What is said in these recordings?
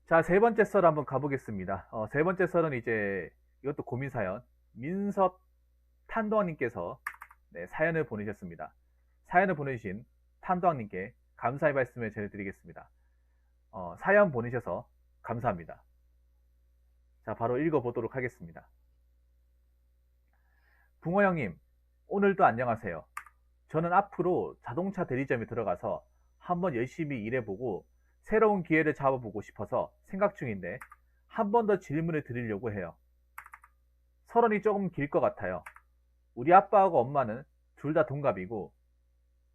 자, 세 번째 썰 한번 가보겠습니다. 세 번째 썰은 이제 이것도 고민 사연. 민섭 탄도왕님께서 네, 사연을 보내셨습니다. 사연을 보내주신 탄도왕님께 감사의 말씀을 전해드리겠습니다. 사연 보내셔서 감사합니다. 자, 바로 읽어보도록 하겠습니다. 붕어 형님, 오늘도 안녕하세요. 저는 앞으로 자동차 대리점에 들어가서 한번 열심히 일해보고 새로운 기회를 잡아보고 싶어서 생각 중인데 한 번 더 질문을 드리려고 해요. 서론이 조금 길 것 같아요. 우리 아빠하고 엄마는 둘 다 동갑이고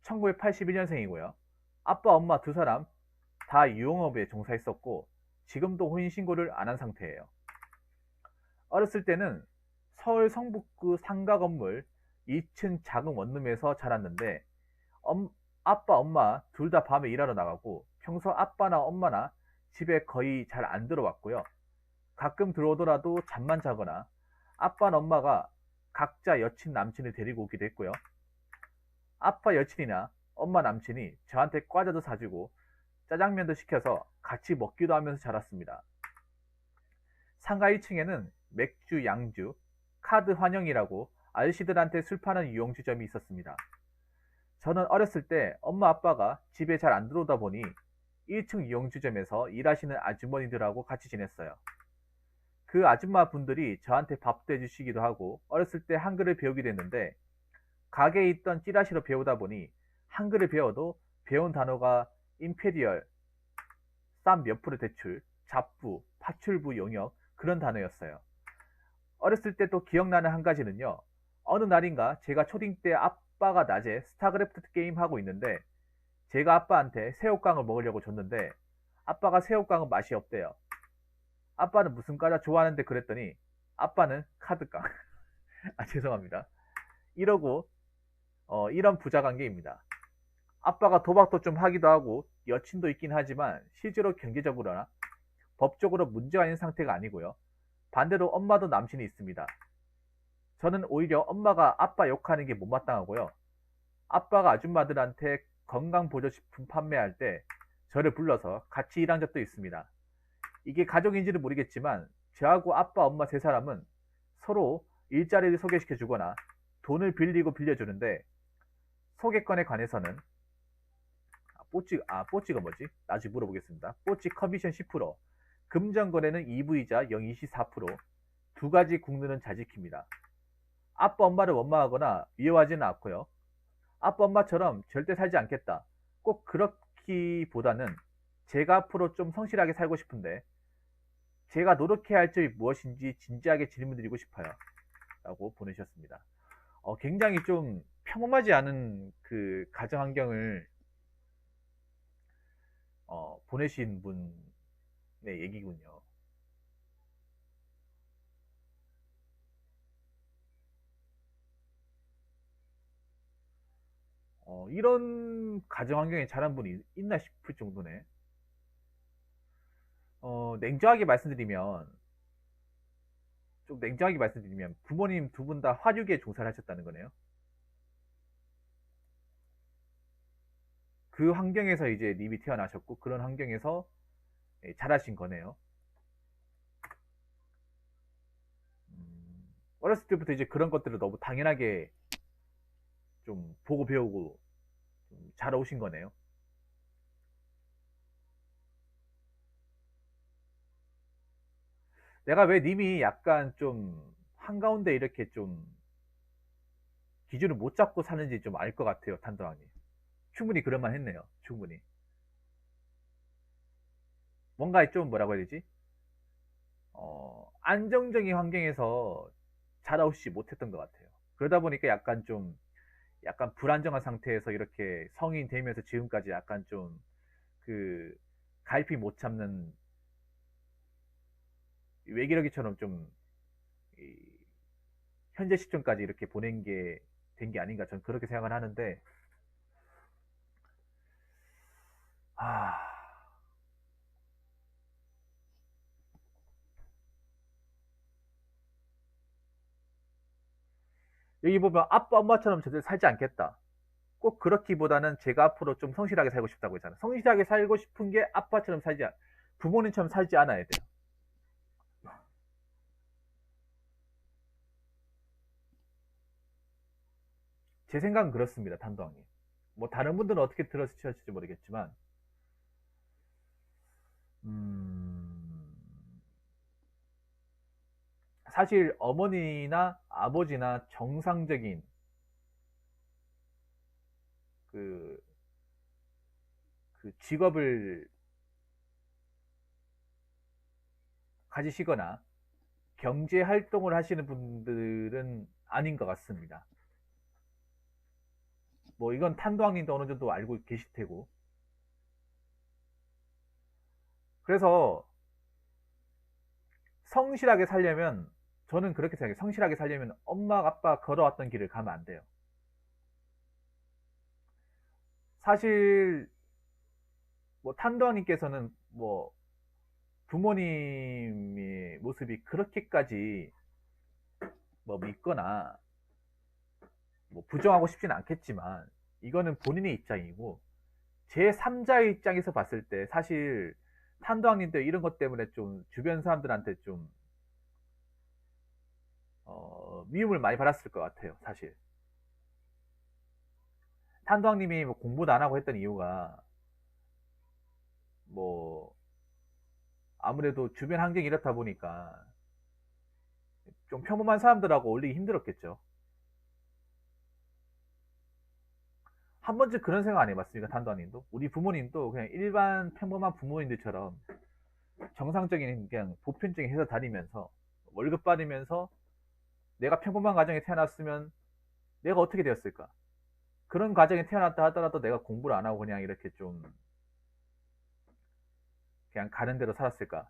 1981년생이고요. 아빠, 엄마 두 사람 다 유흥업에 종사했었고 지금도 혼인신고를 안 한 상태예요. 어렸을 때는 서울 성북구 상가 건물 2층 작은 원룸에서 자랐는데 아빠, 엄마 둘 다 밤에 일하러 나가고 평소 아빠나 엄마나 집에 거의 잘 안 들어왔고요. 가끔 들어오더라도 잠만 자거나 아빠나 엄마가 각자 여친 남친을 데리고 오기도 했고요. 아빠 여친이나 엄마 남친이 저한테 과자도 사주고 짜장면도 시켜서 같이 먹기도 하면서 자랐습니다. 상가 1층에는 맥주, 양주, 카드 환영이라고 아저씨들한테 술 파는 유흥주점이 있었습니다. 저는 어렸을 때 엄마 아빠가 집에 잘 안 들어오다 보니 1층 유흥주점에서 일하시는 아주머니들하고 같이 지냈어요. 그 아줌마 분들이 저한테 밥도 해주시기도 하고 어렸을 때 한글을 배우기도 했는데 가게에 있던 찌라시로 배우다 보니 한글을 배워도 배운 단어가 임페리얼, 쌈 몇 프로 대출, 잡부, 파출부 용역 그런 단어였어요. 어렸을 때 또 기억나는 한 가지는요. 어느 날인가 제가 초딩 때 아빠가 낮에 스타크래프트 게임 하고 있는데 제가 아빠한테 새우깡을 먹으려고 줬는데 아빠가 새우깡은 맛이 없대요. 아빠는 무슨 과자 좋아하는데 그랬더니 아빠는 카드깡. 아, 죄송합니다. 이러고 이런 부자관계입니다. 아빠가 도박도 좀 하기도 하고 여친도 있긴 하지만 실제로 경제적으로나 법적으로 문제가 있는 상태가 아니고요. 반대로 엄마도 남친이 있습니다. 저는 오히려 엄마가 아빠 욕하는 게 못마땅하고요. 아빠가 아줌마들한테 건강보조식품 판매할 때 저를 불러서 같이 일한 적도 있습니다. 이게 가족인지는 모르겠지만 저하고 아빠, 엄마 세 사람은 서로 일자리를 소개시켜 주거나 돈을 빌리고 빌려주는데 소개권에 관해서는 뽀찌가 뭐지? 나중에 물어보겠습니다. 뽀찌 커미션 10%, 금전거래는 2부이자 영이시 4%, 두 가지 국룰은 잘 지킵니다. 아빠, 엄마를 원망하거나 미워하지는 않고요. 아빠, 엄마처럼 절대 살지 않겠다. 꼭 그렇기보다는 제가 앞으로 좀 성실하게 살고 싶은데 제가 노력해야 할 점이 무엇인지 진지하게 질문드리고 싶어요. 라고 보내셨습니다. 굉장히 좀 평범하지 않은 그 가정 환경을 보내신 분의 얘기군요. 이런 가정 환경에 자란 분이 있나 싶을 정도네. 냉정하게 말씀드리면, 좀 냉정하게 말씀드리면, 부모님 두 분 다 화류계에 종사를 하셨다는 거네요. 그 환경에서 이제 님이 태어나셨고, 그런 환경에서 자라신 거네요. 어렸을 때부터 이제 그런 것들을 너무 당연하게 좀 보고 배우고 좀 자라오신 거네요. 내가 왜 님이 약간 좀 한가운데 이렇게 좀 기준을 못 잡고 사는지 좀 알 것 같아요, 탄도왕님. 충분히 그럴만 했네요, 충분히. 뭔가 좀 뭐라고 해야 되지? 안정적인 환경에서 자라오지 못했던 것 같아요. 그러다 보니까 약간 불안정한 상태에서 이렇게 성인 되면서 지금까지 약간 좀 그 갈피 못 잡는 외기러기처럼 좀 현재 시점까지 이렇게 보낸 게 된 게 아닌가 저는 그렇게 생각을 하는데 아, 여기 보면 아빠 엄마처럼 저들 살지 않겠다. 꼭 그렇기보다는 제가 앞으로 좀 성실하게 살고 싶다고 했잖아. 성실하게 살고 싶은 게 아빠처럼 살지 부모님처럼 살지 않아야 돼요. 제 생각은 그렇습니다, 탄도왕님. 뭐 다른 분들은 어떻게 들으실지 모르겠지만, 음, 사실 어머니나 아버지나 정상적인 그, 그 직업을 가지시거나 경제 활동을 하시는 분들은 아닌 것 같습니다. 뭐 이건 탄도왕님도 어느 정도 알고 계실 테고. 그래서 성실하게 살려면, 저는 그렇게 생각해요. 성실하게 살려면 엄마 아빠 걸어왔던 길을 가면 안 돼요. 사실 뭐 탄도왕님께서는 뭐 부모님의 모습이 그렇게까지 뭐 믿거나 뭐 부정하고 싶지는 않겠지만, 이거는 본인의 입장이고, 제 3자의 입장에서 봤을 때 사실 탄도왕님도 이런 것 때문에 좀 주변 사람들한테 좀 미움을 많이 받았을 것 같아요. 사실 탄도왕님이 뭐 공부도 안 하고 했던 이유가 뭐 아무래도 주변 환경이 이렇다 보니까 좀 평범한 사람들하고 어울리기 힘들었겠죠. 한 번쯤 그런 생각 안 해봤습니까, 탄도왕님도? 우리 부모님도 그냥 일반 평범한 부모님들처럼 정상적인 그냥 보편적인 회사 다니면서 월급 받으면서 내가 평범한 가정에 태어났으면 내가 어떻게 되었을까? 그런 가정에 태어났다 하더라도 내가 공부를 안 하고 그냥 이렇게 좀 그냥 가는 대로 살았을까?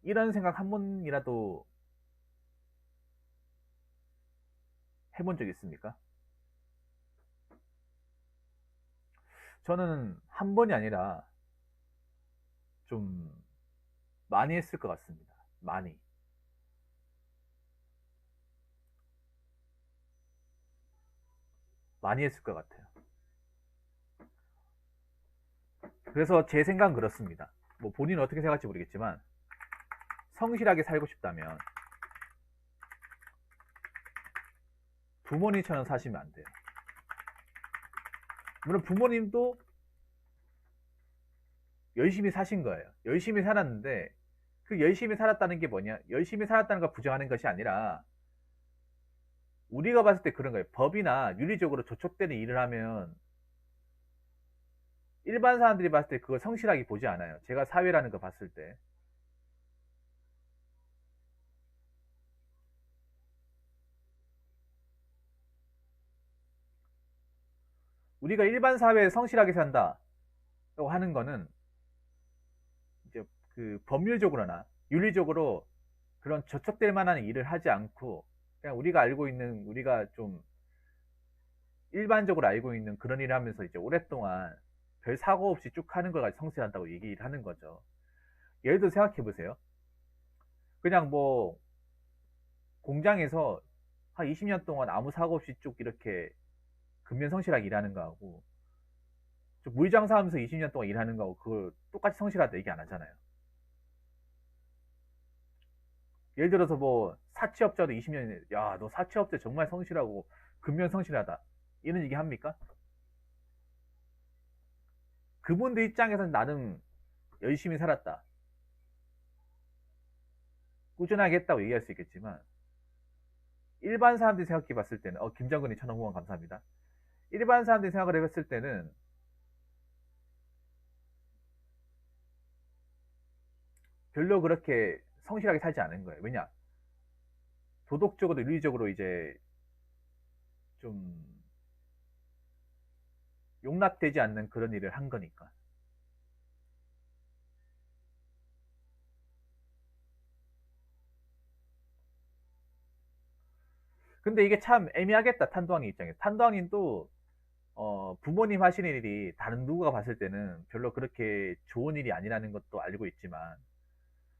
이런 생각 한 번이라도 해본 적 있습니까? 저는 한 번이 아니라 좀 많이 했을 것 같습니다. 많이. 많이 했을 것 같아요. 그래서 제 생각은 그렇습니다. 뭐 본인은 어떻게 생각할지 모르겠지만, 성실하게 살고 싶다면 부모님처럼 사시면 안 돼요. 물론 부모님도 열심히 사신 거예요. 열심히 살았는데, 그 열심히 살았다는 게 뭐냐? 열심히 살았다는 걸 부정하는 것이 아니라, 우리가 봤을 때 그런 거예요. 법이나 윤리적으로 저촉되는 일을 하면 일반 사람들이 봤을 때 그걸 성실하게 보지 않아요. 제가 사회라는 거 봤을 때. 우리가 일반 사회에 성실하게 산다고 하는 거는 이제 그 법률적으로나 윤리적으로 그런 저촉될 만한 일을 하지 않고, 그냥 우리가 알고 있는, 우리가 좀 일반적으로 알고 있는 그런 일을 하면서 이제 오랫동안 별 사고 없이 쭉 하는 걸 가지고 성실한다고 얘기를 하는 거죠. 예를 들어 생각해 보세요. 그냥 뭐 공장에서 한 20년 동안 아무 사고 없이 쭉 이렇게 근면성실하게 일하는 거하고, 좀 무리장사하면서 20년 동안 일하는 거하고 그걸 똑같이 성실하다 얘기 안 하잖아요. 예를 들어서 뭐 사채업자도 20년, 야, 너 사채업자 정말 성실하고 근면성실하다, 이런 얘기 합니까? 그분들 입장에서는 나는 열심히 살았다, 꾸준하게 했다고 얘기할 수 있겠지만, 일반 사람들이 생각해 봤을 때는, 김정근이 1,000원 후원 감사합니다. 일반 사람들이 생각을 해봤을 때는 별로 그렇게 성실하게 살지 않은 거예요. 왜냐? 도덕적으로, 윤리적으로 이제 좀 용납되지 않는 그런 일을 한 거니까. 근데 이게 참 애매하겠다, 탄도왕님 입장에서. 탄도왕님도 부모님 하시는 일이 다른 누구가 봤을 때는 별로 그렇게 좋은 일이 아니라는 것도 알고 있지만,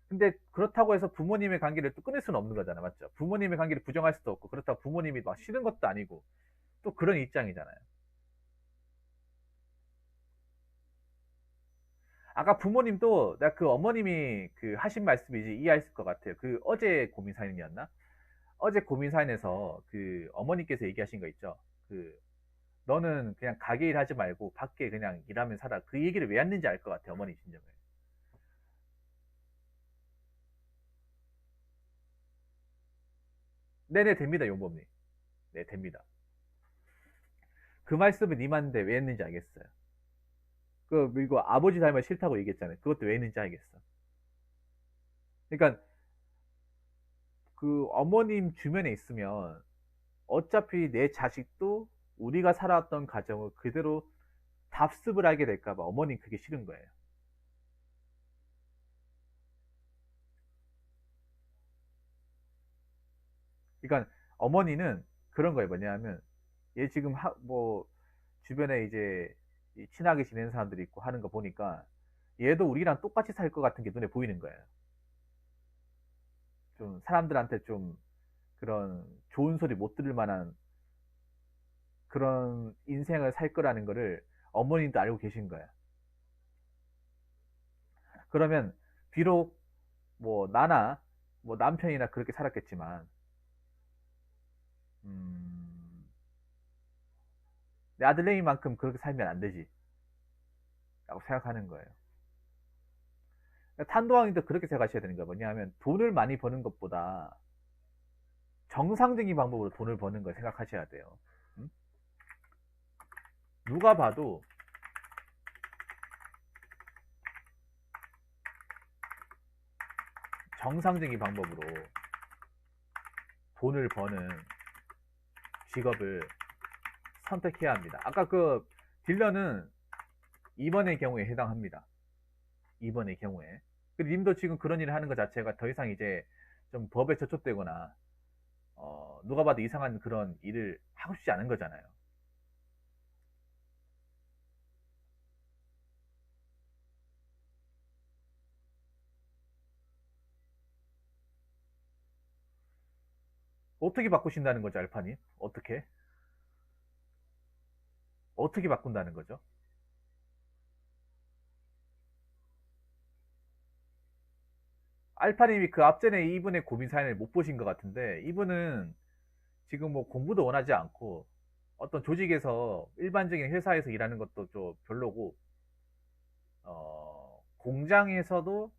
근데 그렇다고 해서 부모님의 관계를 또 끊을 수는 없는 거잖아, 맞죠? 부모님의 관계를 부정할 수도 없고, 그렇다고 부모님이 막 싫은 것도 아니고, 또 그런 입장이잖아요. 아까 부모님도 내가 그 어머님이 그 하신 말씀이지 이해했을 것 같아요. 그 어제 고민 사연이었나? 어제 고민 사연에서 그 어머니께서 얘기하신 거 있죠. 그 너는 그냥 가게 일 하지 말고 밖에 그냥 일하면 살아. 그 얘기를 왜 했는지 알 것 같아요. 어머니 심정을. 네네 됩니다. 용범님. 네 됩니다. 그 말씀은 이만한데 왜 했는지 알겠어요. 그리고 아버지 닮아 싫다고 얘기했잖아요. 그것도 왜 했는지 알겠어. 그러니까 그 어머님 주변에 있으면 어차피 내 자식도 우리가 살아왔던 가정을 그대로 답습을 하게 될까봐 어머님 그게 싫은 거예요. 그러니까 어머니는 그런 거예요. 뭐냐면 얘 지금 뭐 주변에 이제 친하게 지내는 사람들이 있고 하는 거 보니까 얘도 우리랑 똑같이 살 것 같은 게 눈에 보이는 거예요. 좀 사람들한테 좀 그런 좋은 소리 못 들을 만한 그런 인생을 살 거라는 거를 어머님도 알고 계신 거예요. 그러면 비록 뭐 나나 뭐 남편이나 그렇게 살았겠지만 음, 내 아들내미만큼 그렇게 살면 안 되지 라고 생각하는 거예요. 그러니까 탄도왕님도 그렇게 생각하셔야 되는 거예요. 뭐냐면 돈을 많이 버는 것보다 정상적인 방법으로 돈을 버는 걸 생각하셔야 돼요. 음? 누가 봐도 정상적인 방법으로 돈을 버는 직업을 선택해야 합니다. 아까 그 딜러는 2번의 경우에 해당합니다. 2번의 경우에. 그리고 님도 지금 그런 일을 하는 것 자체가 더 이상 이제 좀 법에 저촉되거나 누가 봐도 이상한 그런 일을 하고 싶지 않은 거잖아요. 어떻게 바꾸신다는 거죠, 알파님? 어떻게? 어떻게 바꾼다는 거죠? 알파님이 그 앞전에 이분의 고민 사연을 못 보신 것 같은데 이분은 지금 뭐 공부도 원하지 않고 어떤 조직에서 일반적인 회사에서 일하는 것도 좀 별로고 공장에서도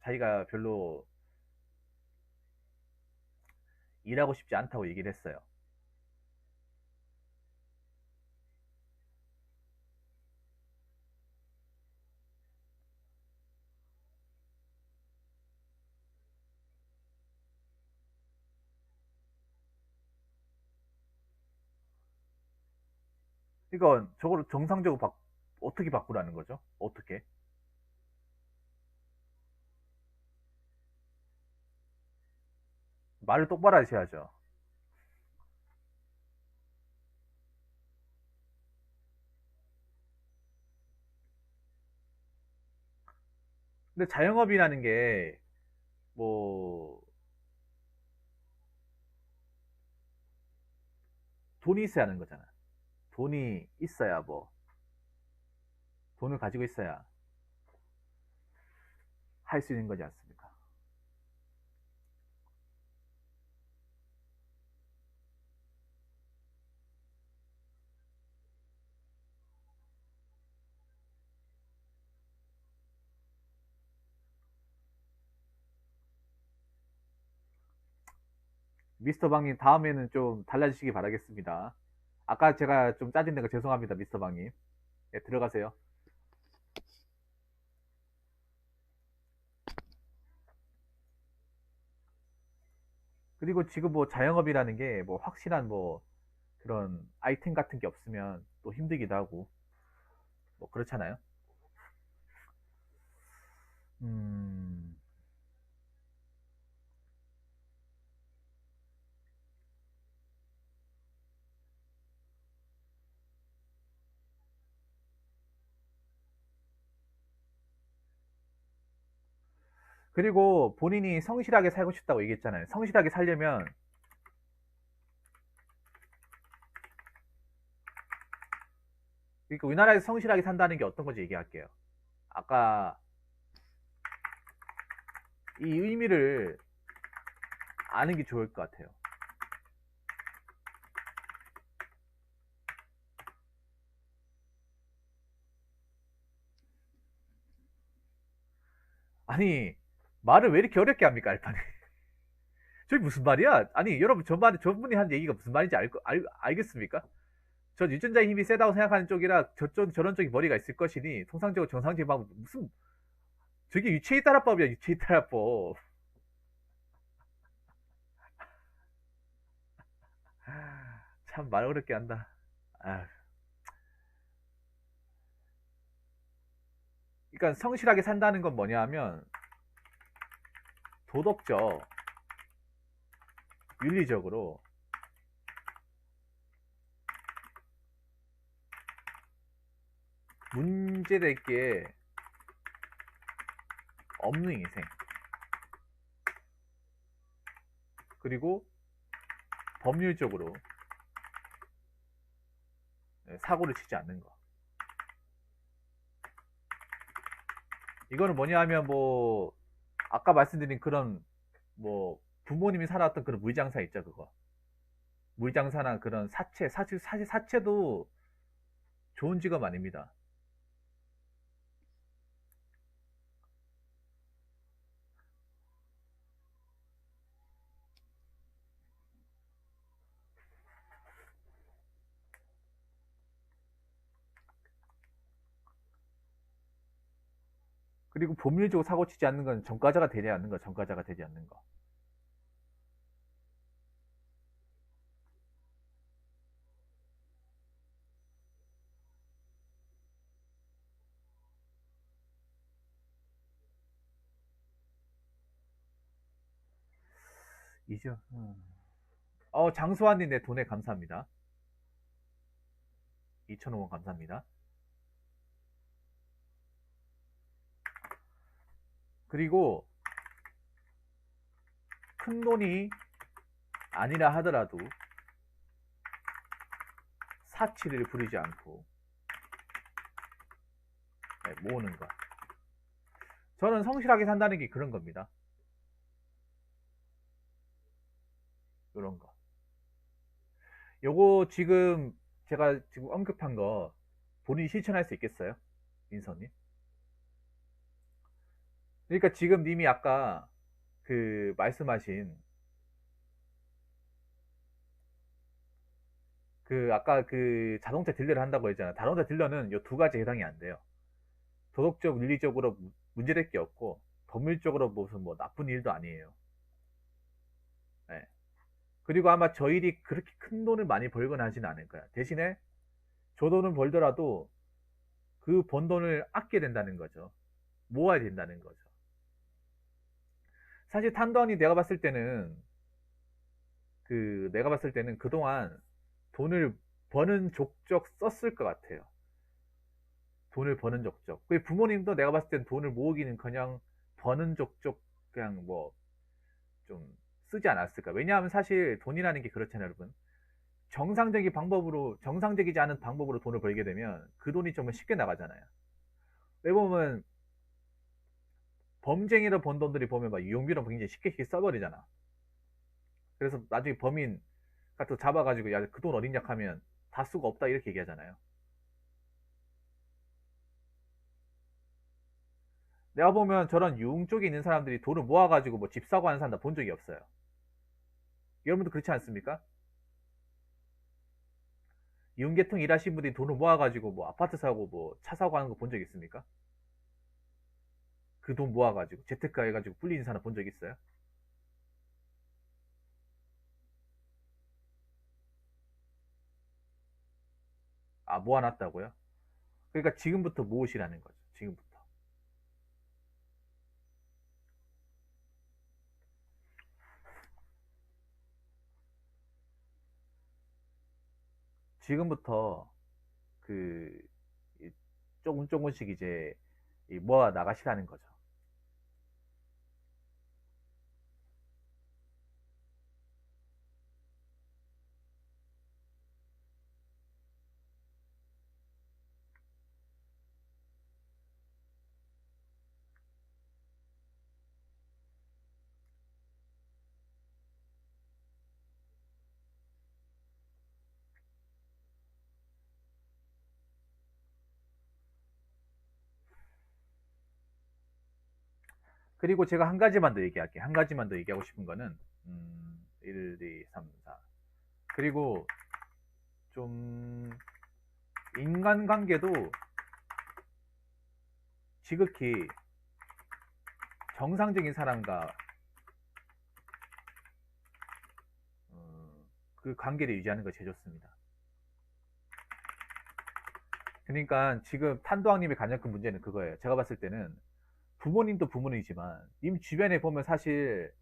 자기가 별로 일하고 싶지 않다고 얘기를 했어요. 그러니까 저거를 정상적으로 어떻게 바꾸라는 거죠? 어떻게? 말을 똑바로 하셔야죠. 근데 자영업이라는 게 뭐 돈이 있어야 하는 거잖아. 돈이 있어야 뭐 돈을 가지고 있어야 할 수 있는 거지 않습니까? 미스터 방님 다음에는 좀 달라지시기 바라겠습니다. 아까 제가 좀 짜증 낸거 죄송합니다, 미스터 방님. 네, 들어가세요. 그리고 지금 뭐 자영업이라는 게 뭐 확실한 뭐 그런 아이템 같은 게 없으면 또 힘들기도 하고 뭐 그렇잖아요. 음, 그리고 본인이 성실하게 살고 싶다고 얘기했잖아요. 성실하게 살려면 그러니까 우리나라에서 성실하게 산다는 게 어떤 건지 얘기할게요. 아까 이 의미를 아는 게 좋을 것 같아요. 아니, 말을 왜 이렇게 어렵게 합니까, 알파는? 저게 무슨 말이야? 아니, 여러분, 저분이 한 얘기가 무슨 말인지 알겠습니까? 전 유전자의 힘이 세다고 생각하는 쪽이라 저런 쪽이 머리가 있을 것이니, 통상적으로 정상적인 방법, 저게 유체이 따라법이야, 유체이 따라법. 참, 말 어렵게 한다. 아, 그러니까 성실하게 산다는 건 뭐냐 하면, 도덕적, 윤리적으로, 문제될 게 없는 인생. 그리고 법률적으로 사고를 치지 않는 거. 이거는 뭐냐 하면 뭐 아까 말씀드린 그런 뭐 부모님이 살아왔던 그런 물장사 있죠, 그거. 물장사나 그런 사실 사채도 좋은 직업 아닙니다. 그리고 법률적으로 사고 치지 않는 건 전과자가 되지 않는 거, 전과자가 되지 않는 거. 이죠. 장수환님 내 돈에 감사합니다. 2,000원 감사합니다. 그리고 큰 돈이 아니라 하더라도 사치를 부리지 않고 모으는 것. 저는 성실하게 산다는 게 그런 겁니다. 이런 거. 요거 지금 제가 지금 언급한 거 본인이 실천할 수 있겠어요? 민서님? 그러니까 지금 님이 아까 그 말씀하신 그 아까 그 자동차 딜러를 한다고 했잖아요. 자동차 딜러는 요 두 가지 해당이 안 돼요. 도덕적, 윤리적으로 문제될 게 없고 법률적으로 무슨 뭐 나쁜 일도 아니에요. 네. 그리고 아마 저 일이 그렇게 큰 돈을 많이 벌거나 하진 않을 거야. 대신에 저 돈을 벌더라도 그 번 돈을 아껴야 된다는 거죠. 모아야 된다는 거죠. 사실 탄도한이 내가 봤을 때는 그동안 돈을 버는 족적 썼을 것 같아요. 돈을 버는 족적. 그 부모님도 내가 봤을 땐 돈을 모으기는 그냥 버는 족적 그냥 뭐 좀 쓰지 않았을까. 왜냐하면 사실 돈이라는 게 그렇잖아요, 여러분. 정상적이지 않은 방법으로 돈을 벌게 되면 그 돈이 정말 쉽게 나가잖아요. 왜 보면 범죄인으로 번 돈들이 보면 막 유용비로 굉장히 쉽게 써버리잖아. 그래서 나중에 범인 같은 거 잡아가지고 야, 그 돈 어딨냐 하면 다 수가 없다 이렇게 얘기하잖아요. 내가 보면 저런 유흥 쪽에 있는 사람들이 돈을 모아가지고 뭐 집 사고 하는 사람 다 본 적이 없어요. 여러분도 그렇지 않습니까? 유흥계통 일하신 분들이 돈을 모아가지고 뭐 아파트 사고 뭐 차 사고 하는 거 본 적 있습니까? 그 돈 모아가지고 재테크 해가지고 불리는 사람 본 적 있어요? 아, 모아놨다고요? 그러니까 지금부터 모으시라는 거죠. 지금부터. 지금부터 그 조금 조금씩 이제 모아 나가시라는 거죠. 그리고 제가 한 가지만 더 얘기할게요. 한 가지만 더 얘기하고 싶은 거는 1, 2, 3, 4. 그리고 좀 인간관계도 지극히 정상적인 사람과 그 관계를 유지하는 것이 제일 좋습니다. 그러니까 지금 탄도왕님의 가장 큰 문제는 그거예요. 제가 봤을 때는 부모님도 부모님이지만 님 주변에 보면 사실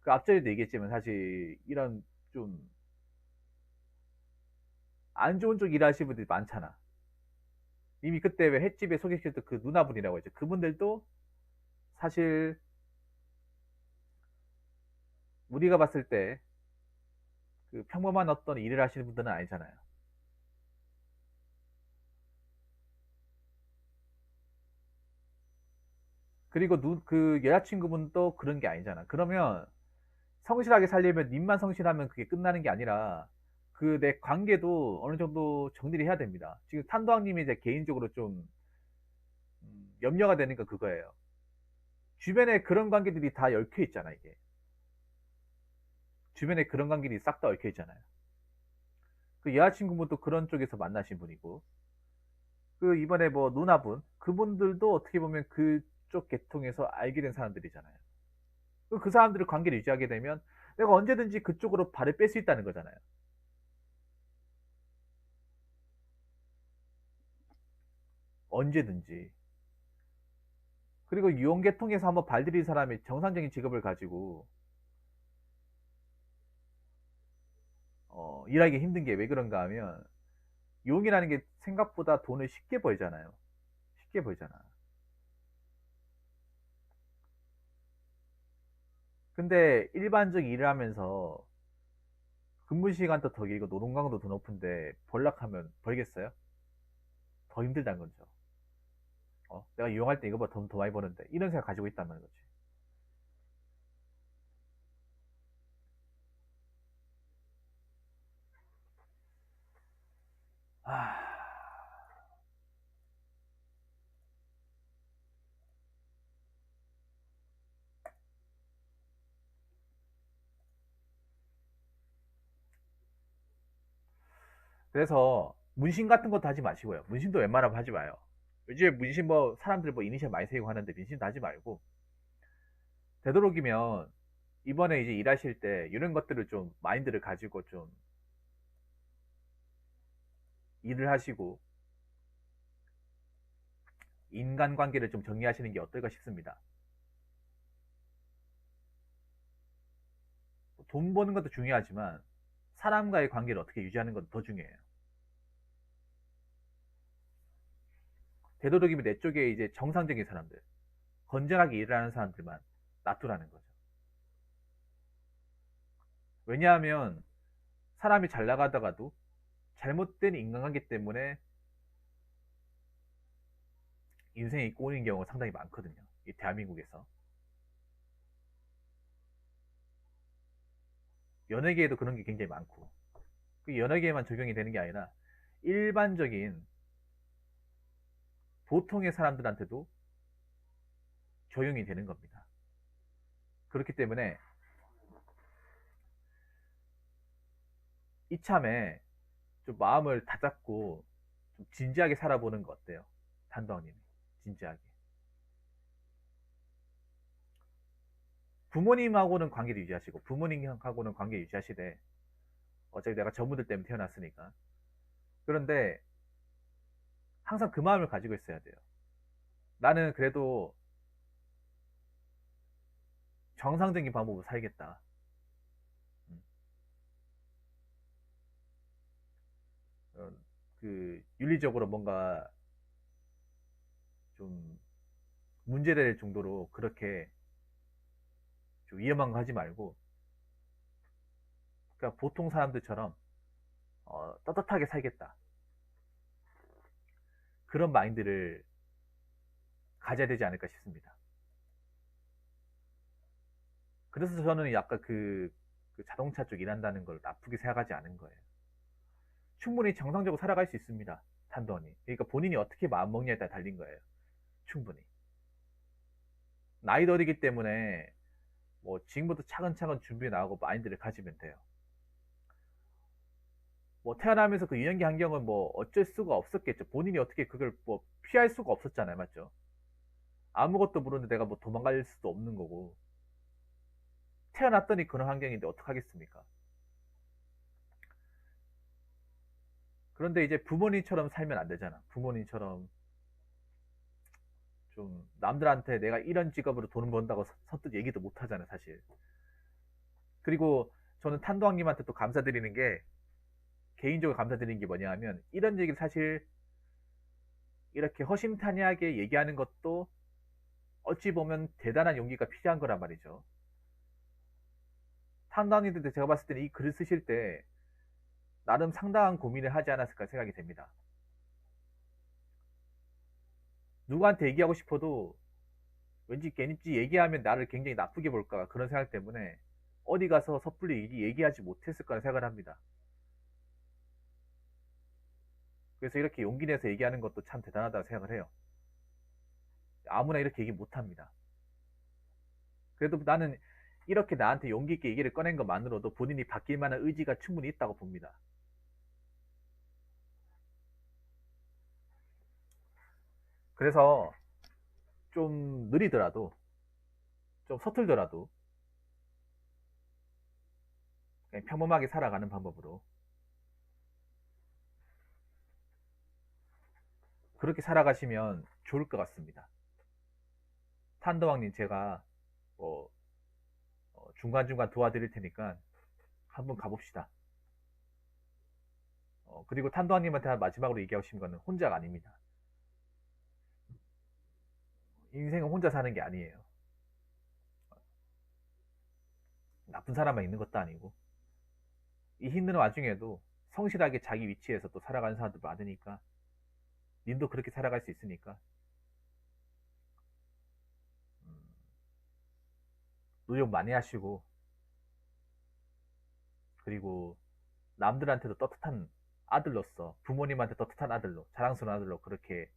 그 앞전에도 얘기했지만 사실 이런 좀 안 좋은 쪽 일하시는 분들이 많잖아. 이미 그때 왜 횟집에 소개시켰던 그 누나분이라고 했죠. 그분들도 사실 우리가 봤을 때 그 평범한 어떤 일을 하시는 분들은 아니잖아요. 그리고 그 여자친구분도 그런 게 아니잖아. 그러면 성실하게 살려면 님만 성실하면 그게 끝나는 게 아니라 그 내 관계도 어느 정도 정리를 해야 됩니다. 지금 탄도왕님이 이제 개인적으로 좀 염려가 되는 건 그거예요. 주변에 그런 관계들이 다 얽혀 있잖아, 이게. 주변에 그런 관계들이 싹 다 얽혀 있잖아요. 그 여자친구분도 그런 쪽에서 만나신 분이고, 그 이번에 뭐 누나분, 그분들도 어떻게 보면 그쪽 계통에서 알게 된 사람들이잖아요. 그 사람들을 관계를 유지하게 되면 내가 언제든지 그쪽으로 발을 뺄 수 있다는 거잖아요. 언제든지. 그리고 유흥계통에서 한번 발들인 사람이 정상적인 직업을 가지고 일하기 힘든 게 왜 그런가 하면 유흥이라는 게 생각보다 돈을 쉽게 벌잖아요. 쉽게 벌잖아. 근데 일반적 일을 하면서 근무 시간도 더 길고 노동강도 더 높은데 벌락하면 벌겠어요? 더 힘들다는 거죠. 내가 유용할 때 이거보다 더 많이 버는데 이런 생각 가지고 있다는 거지. 아, 그래서 문신 같은 것도 하지 마시고요. 문신도 웬만하면 하지 마요. 요즘에 문신 뭐 사람들 뭐 이니셜 많이 세우고 하는데 문신도 하지 말고 되도록이면 이번에 이제 일하실 때 이런 것들을 좀 마인드를 가지고 좀 일을 하시고 인간관계를 좀 정리하시는 게 어떨까 싶습니다. 돈 버는 것도 중요하지만 사람과의 관계를 어떻게 유지하는 것도 더 중요해요. 되도록이면 내 쪽에 이제 정상적인 사람들, 건전하게 일을 하는 사람들만 놔두라는 거죠. 왜냐하면 사람이 잘 나가다가도 잘못된 인간관계 때문에 인생이 꼬이는 경우가 상당히 많거든요. 이 대한민국에서. 연예계에도 그런 게 굉장히 많고, 그 연예계에만 적용이 되는 게 아니라 일반적인 보통의 사람들한테도 적용이 되는 겁니다. 그렇기 때문에 이참에 좀 마음을 다잡고 좀 진지하게 살아보는 거 어때요? 단도왕님이 진지하게. 부모님하고는 관계를 유지하시고 부모님하고는 관계 유지하시되 어차피 내가 저분들 때문에 태어났으니까. 그런데 항상 그 마음을 가지고 있어야 돼요. 나는 그래도 정상적인 방법으로 살겠다. 음. 어, 그 윤리적으로 뭔가 좀 문제될 정도로 그렇게 좀 위험한 거 하지 말고, 그러니까 보통 사람들처럼 떳떳하게 살겠다. 그런 마인드를 가져야 되지 않을까 싶습니다. 그래서 저는 약간 그 자동차 쪽 일한다는 걸 나쁘게 생각하지 않은 거예요. 충분히 정상적으로 살아갈 수 있습니다. 단돈이. 그러니까 본인이 어떻게 마음먹냐에 따라 달린 거예요. 충분히. 나이도 어리기 때문에 뭐 지금부터 차근차근 준비해 나가고 마인드를 가지면 돼요. 뭐 태어나면서 그 유년기 환경은 뭐 어쩔 수가 없었겠죠. 본인이 어떻게 그걸 뭐 피할 수가 없었잖아요. 맞죠? 아무것도 모르는데 내가 뭐 도망갈 수도 없는 거고. 태어났더니 그런 환경인데 어떡하겠습니까? 그런데 이제 부모님처럼 살면 안 되잖아. 부모님처럼 좀 남들한테 내가 이런 직업으로 돈 번다고 선뜻 얘기도 못 하잖아요, 사실. 그리고 저는 탄도왕님한테 또 감사드리는 게, 개인적으로 감사드리는 게 뭐냐 하면, 이런 얘기를 사실 이렇게 허심탄회하게 얘기하는 것도 어찌 보면 대단한 용기가 필요한 거란 말이죠. 탄도왕님한테 제가 봤을 때는 이 글을 쓰실 때 나름 상당한 고민을 하지 않았을까 생각이 됩니다. 누구한테 얘기하고 싶어도 왠지 괜히 얘기하면 나를 굉장히 나쁘게 볼까 그런 생각 때문에 어디 가서 섣불리 얘기하지 못했을 거라 생각을 합니다. 그래서 이렇게 용기 내서 얘기하는 것도 참 대단하다고 생각을 해요. 아무나 이렇게 얘기 못 합니다. 그래도 나는 이렇게 나한테 용기 있게 얘기를 꺼낸 것만으로도 본인이 바뀔 만한 의지가 충분히 있다고 봅니다. 그래서 좀 느리더라도, 좀 서툴더라도 그냥 평범하게 살아가는 방법으로 그렇게 살아가시면 좋을 것 같습니다. 탄도왕님 제가 뭐 중간중간 도와드릴 테니까 한번 가봅시다. 그리고 탄도왕님한테 마지막으로 얘기하고 싶은 거는 혼자가 아닙니다. 인생은 혼자 사는 게 아니에요. 나쁜 사람만 있는 것도 아니고, 이 힘든 와중에도 성실하게 자기 위치에서 또 살아가는 사람도 많으니까, 님도 그렇게 살아갈 수 있으니까 음, 노력 많이 하시고, 그리고 남들한테도 떳떳한 아들로서, 부모님한테 떳떳한 아들로, 자랑스러운 아들로 그렇게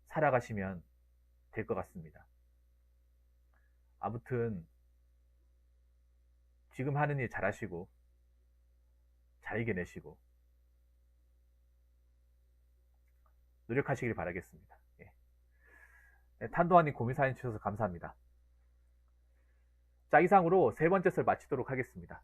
살아가시면 될 것 같습니다. 아무튼 지금 하는 일 잘하시고 잘 이겨내시고 노력하시길 바라겠습니다. 예. 네, 탄도환님 고민 사연 주셔서 감사합니다. 자, 이상으로 세 번째 썰 마치도록 하겠습니다.